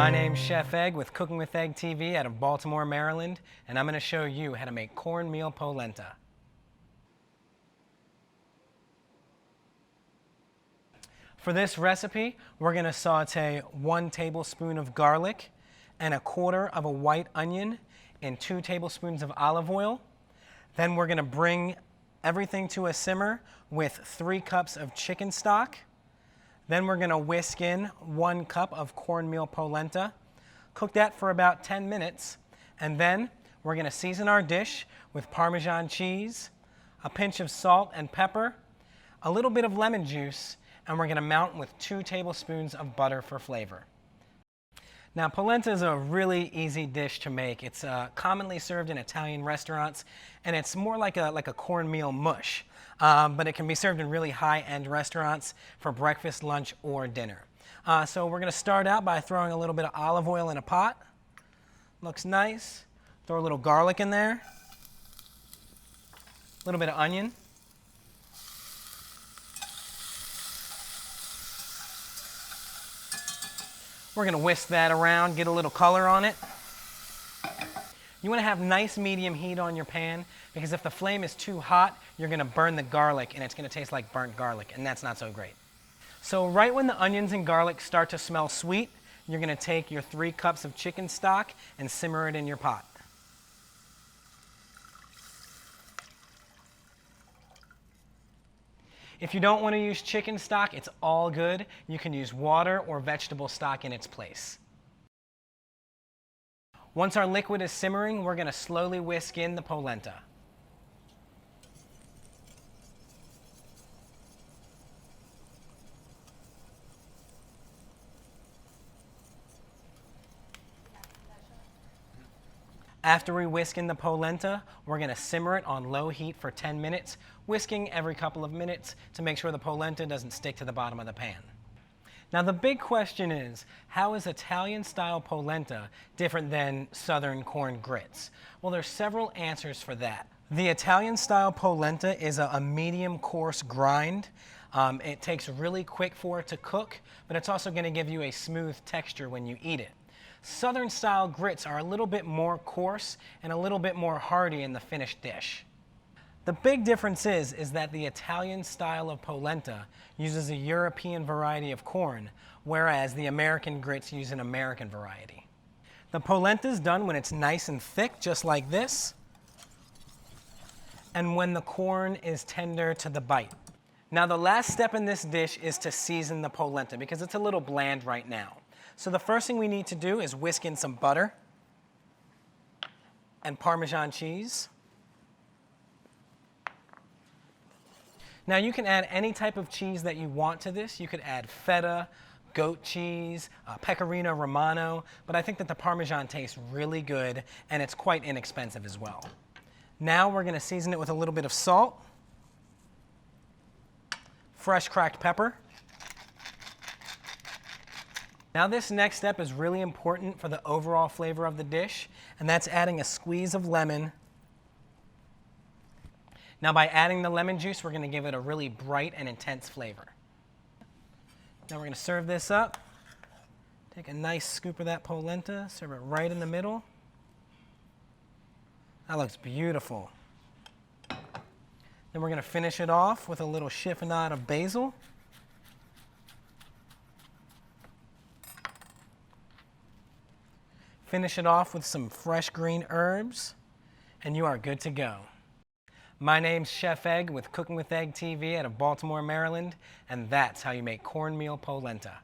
My name's Chef Egg with Cooking with Egg TV out of Baltimore, Maryland, and I'm going to show you how to make cornmeal polenta. For this recipe, we're going to saute 1 tablespoon of garlic and 1/4 of a white onion in 2 tablespoons of olive oil. Then we're going to bring everything to a simmer with 3 cups of chicken stock. Then we're going to whisk in 1 cup of cornmeal polenta. Cook that for about 10 minutes. And then we're going to season our dish with Parmesan cheese, a pinch of salt and pepper, a little bit of lemon juice, and we're going to mount with 2 tablespoons of butter for flavor. Now, polenta is a really easy dish to make. It's commonly served in Italian restaurants, and it's more like a cornmeal mush. But it can be served in really high-end restaurants for breakfast, lunch, or dinner. So we're going to start out by throwing a little bit of olive oil in a pot. Looks nice. Throw a little garlic in there. A little bit of onion. We're going to whisk that around, get a little color on it. You want to have nice medium heat on your pan because if the flame is too hot, you're going to burn the garlic and it's going to taste like burnt garlic, and that's not so great. So right when the onions and garlic start to smell sweet, you're going to take your 3 cups of chicken stock and simmer it in your pot. If you don't want to use chicken stock, it's all good. You can use water or vegetable stock in its place. Once our liquid is simmering, we're going to slowly whisk in the polenta. After we whisk in the polenta, we're going to simmer it on low heat for 10 minutes, whisking every couple of minutes to make sure the polenta doesn't stick to the bottom of the pan. Now the big question is, how is Italian-style polenta different than Southern corn grits? Well, there's several answers for that. The Italian-style polenta is a medium coarse grind. It takes really quick for it to cook, but it's also going to give you a smooth texture when you eat it. Southern-style grits are a little bit more coarse and a little bit more hearty in the finished dish. The big difference is that the Italian style of polenta uses a European variety of corn, whereas the American grits use an American variety. The polenta is done when it's nice and thick, just like this, and when the corn is tender to the bite. Now the last step in this dish is to season the polenta because it's a little bland right now. So the first thing we need to do is whisk in some butter and Parmesan cheese. Now you can add any type of cheese that you want to this. You could add feta, goat cheese, pecorino romano, but I think that the Parmesan tastes really good and it's quite inexpensive as well. Now we're going to season it with a little bit of salt, fresh cracked pepper. Now this next step is really important for the overall flavor of the dish, and that's adding a squeeze of lemon. Now by adding the lemon juice, we're going to give it a really bright and intense flavor. Now we're going to serve this up. Take a nice scoop of that polenta, serve it right in the middle. That looks beautiful. Then we're going to finish it off with a little chiffonade of basil. Finish it off with some fresh green herbs, and you are good to go. My name's Chef Egg with Cooking with Egg TV out of Baltimore, Maryland, and that's how you make cornmeal polenta.